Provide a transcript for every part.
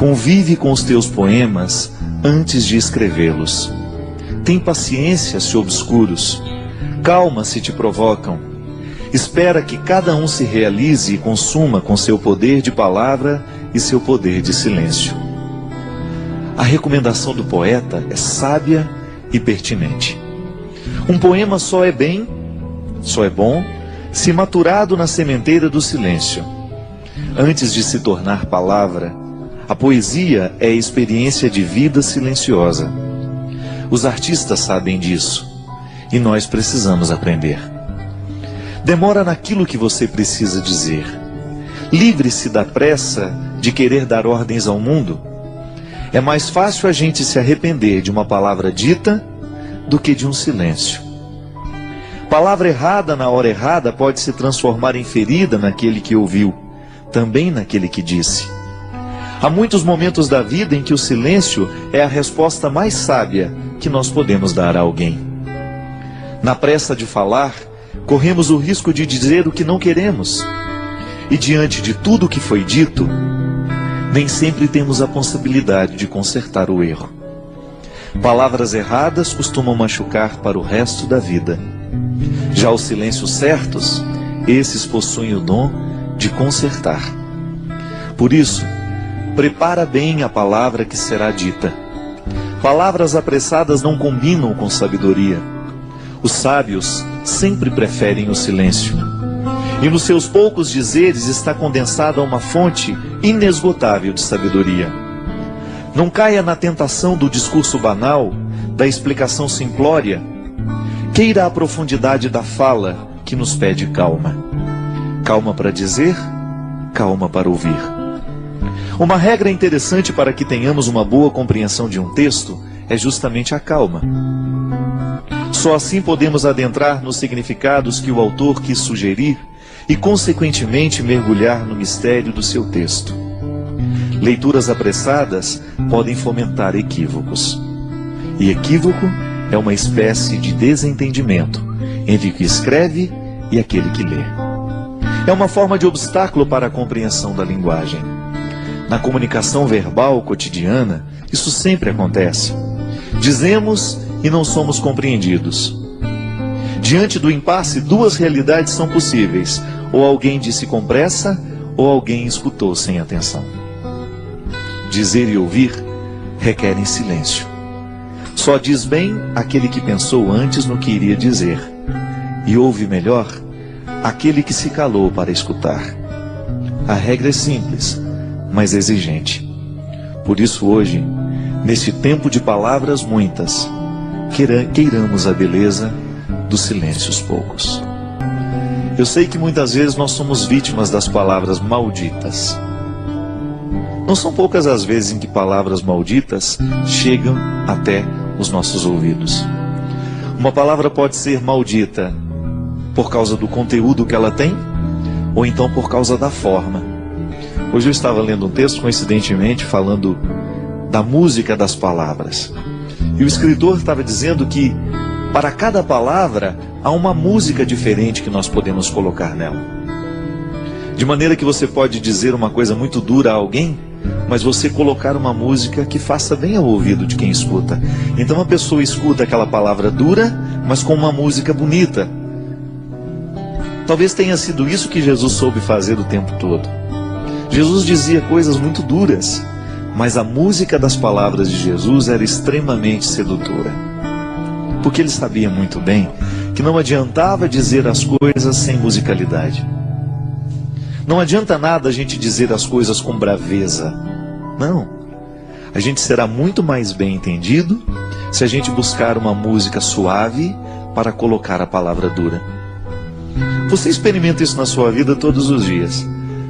Convive com os teus poemas antes de escrevê-los. Tem paciência se obscuros. Calma se te provocam. Espera que cada um se realize e consuma com seu poder de palavra e seu poder de silêncio. A recomendação do poeta é sábia e pertinente. Um poema só é bom, se maturado na sementeira do silêncio. Antes de se tornar palavra, a poesia é experiência de vida silenciosa. Os artistas sabem disso, e nós precisamos aprender. Demora naquilo que você precisa dizer. Livre-se da pressa de querer dar ordens ao mundo. É mais fácil a gente se arrepender de uma palavra dita do que de um silêncio. Palavra errada na hora errada pode se transformar em ferida naquele que ouviu, também naquele que disse. Há muitos momentos da vida em que o silêncio é a resposta mais sábia que nós podemos dar a alguém. Na pressa de falar, corremos o risco de dizer o que não queremos. E diante de tudo o que foi dito, nem sempre temos a possibilidade de consertar o erro. Palavras erradas costumam machucar para o resto da vida. Já os silêncios certos, esses possuem o dom de consertar. Por isso, prepara bem a palavra que será dita. Palavras apressadas não combinam com sabedoria. Os sábios sempre preferem o silêncio. E nos seus poucos dizeres está condensada uma fonte inesgotável de sabedoria. Não caia na tentação do discurso banal, da explicação simplória. Queira a profundidade da fala que nos pede calma. Calma para dizer, calma para ouvir. Uma regra interessante para que tenhamos uma boa compreensão de um texto é justamente a calma. Só assim podemos adentrar nos significados que o autor quis sugerir e, consequentemente, mergulhar no mistério do seu texto. Leituras apressadas podem fomentar equívocos. E equívoco é uma espécie de desentendimento entre o que escreve e aquele que lê. É uma forma de obstáculo para a compreensão da linguagem. Na comunicação verbal cotidiana, isso sempre acontece. Dizemos e não somos compreendidos. Diante do impasse, duas realidades são possíveis. Ou alguém disse com pressa, ou alguém escutou sem atenção. Dizer e ouvir requerem silêncio. Só diz bem aquele que pensou antes no que iria dizer. E ouve melhor aquele que se calou para escutar. A regra é simples, mas exigente. Por isso hoje, neste tempo de palavras muitas, queiramos a beleza dos silêncios poucos. Eu sei que muitas vezes nós somos vítimas das palavras malditas. Não são poucas as vezes em que palavras malditas chegam até os nossos ouvidos. Uma palavra pode ser maldita por causa do conteúdo que ela tem, ou então por causa da forma. Hoje eu estava lendo um texto, coincidentemente, falando da música das palavras. E o escritor estava dizendo que para cada palavra há uma música diferente que nós podemos colocar nela. De maneira que você pode dizer uma coisa muito dura a alguém, mas você colocar uma música que faça bem ao ouvido de quem escuta. Então a pessoa escuta aquela palavra dura, mas com uma música bonita. Talvez tenha sido isso que Jesus soube fazer o tempo todo. Jesus dizia coisas muito duras, mas a música das palavras de Jesus era extremamente sedutora. Porque ele sabia muito bem que não adiantava dizer as coisas sem musicalidade. Não adianta nada a gente dizer as coisas com braveza. Não. A gente será muito mais bem entendido se a gente buscar uma música suave para colocar a palavra dura. Você experimenta isso na sua vida todos os dias.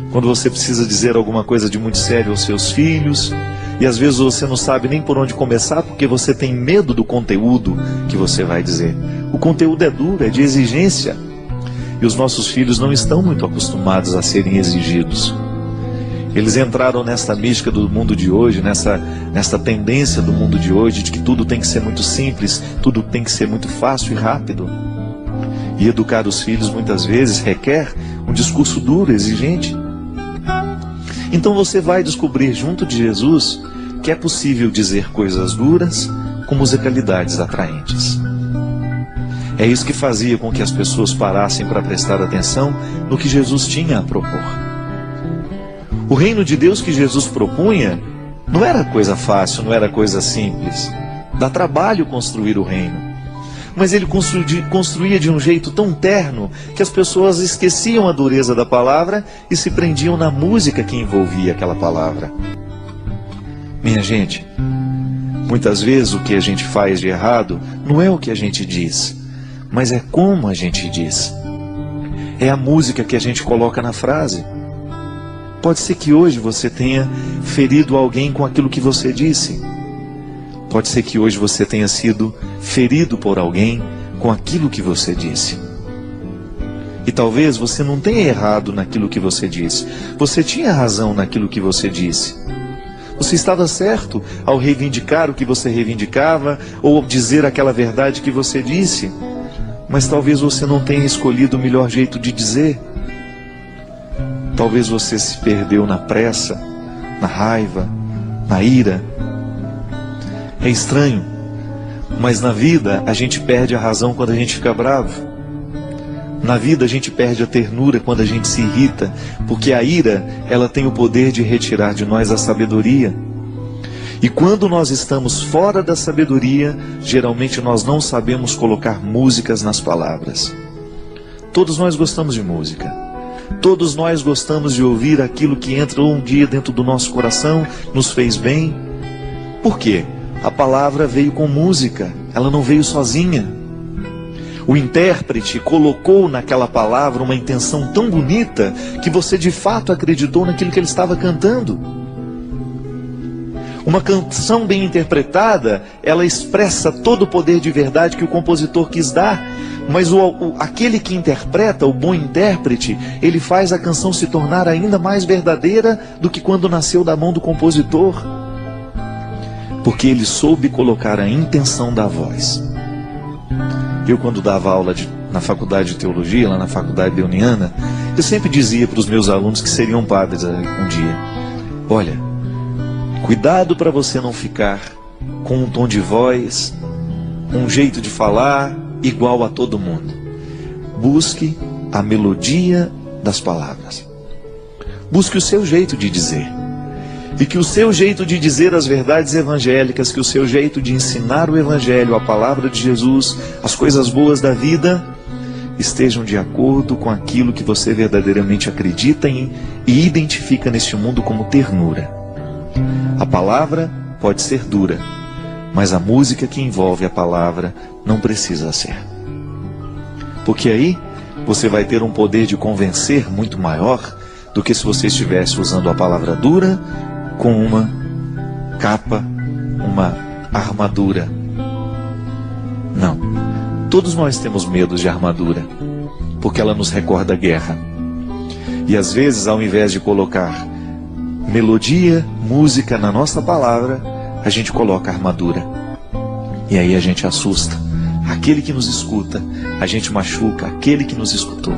Quando você precisa dizer alguma coisa de muito sério aos seus filhos, e às vezes você não sabe nem por onde começar porque você tem medo do conteúdo que você vai dizer. O conteúdo é duro, é de exigência. E os nossos filhos não estão muito acostumados a serem exigidos. Eles entraram nesta mística do mundo de hoje, nessa tendência do mundo de hoje, de que tudo tem que ser muito simples, tudo tem que ser muito fácil e rápido. E educar os filhos muitas vezes requer um discurso duro, exigente. Então você vai descobrir junto de Jesus que é possível dizer coisas duras com musicalidades atraentes. É isso que fazia com que as pessoas parassem para prestar atenção no que Jesus tinha a propor. O reino de Deus que Jesus propunha não era coisa fácil, não era coisa simples. Dá trabalho construir o reino. Mas ele construía de um jeito tão terno que as pessoas esqueciam a dureza da palavra e se prendiam na música que envolvia aquela palavra. Minha gente, muitas vezes o que a gente faz de errado não é o que a gente diz, mas é como a gente diz. É a música que a gente coloca na frase. Pode ser que hoje você tenha ferido alguém com aquilo que você disse. Pode ser que hoje você tenha sido ferido por alguém com aquilo que você disse. E talvez você não tenha errado naquilo que você disse. Você tinha razão naquilo que você disse. Você estava certo ao reivindicar o que você reivindicava ou dizer aquela verdade que você disse. Mas talvez você não tenha escolhido o melhor jeito de dizer. Talvez você se perdeu na pressa, na raiva, na ira. É estranho, mas na vida a gente perde a razão quando a gente fica bravo. Na vida a gente perde a ternura quando a gente se irrita, porque a ira, ela tem o poder de retirar de nós a sabedoria. E quando nós estamos fora da sabedoria, geralmente nós não sabemos colocar músicas nas palavras. Todos nós gostamos de música. Todos nós gostamos de ouvir aquilo que entrou um dia dentro do nosso coração, nos fez bem. Por quê? A palavra veio com música, ela não veio sozinha. O intérprete colocou naquela palavra uma intenção tão bonita que você de fato acreditou naquilo que ele estava cantando. Uma canção bem interpretada, ela expressa todo o poder de verdade que o compositor quis dar. Mas aquele que interpreta, o bom intérprete, ele faz a canção se tornar ainda mais verdadeira do que quando nasceu da mão do compositor. Porque ele soube colocar a intenção da voz. Eu, quando dava aula na faculdade de teologia, lá na faculdade leoniana, eu sempre dizia para os meus alunos que seriam padres um dia: olha, cuidado para você não ficar com um tom de voz, um jeito de falar igual a todo mundo. Busque a melodia das palavras. Busque o seu jeito de dizer. E que o seu jeito de dizer as verdades evangélicas, que o seu jeito de ensinar o Evangelho, a palavra de Jesus, as coisas boas da vida, estejam de acordo com aquilo que você verdadeiramente acredita em e identifica neste mundo como ternura. A palavra pode ser dura, mas a música que envolve a palavra não precisa ser. Porque aí você vai ter um poder de convencer muito maior do que se você estivesse usando a palavra dura com uma capa, uma armadura. Não. Todos nós temos medo de armadura, porque ela nos recorda a guerra. E às vezes, ao invés de colocar melodia, música na nossa palavra, a gente coloca armadura. E aí a gente assusta aquele que nos escuta, a gente machuca aquele que nos escutou.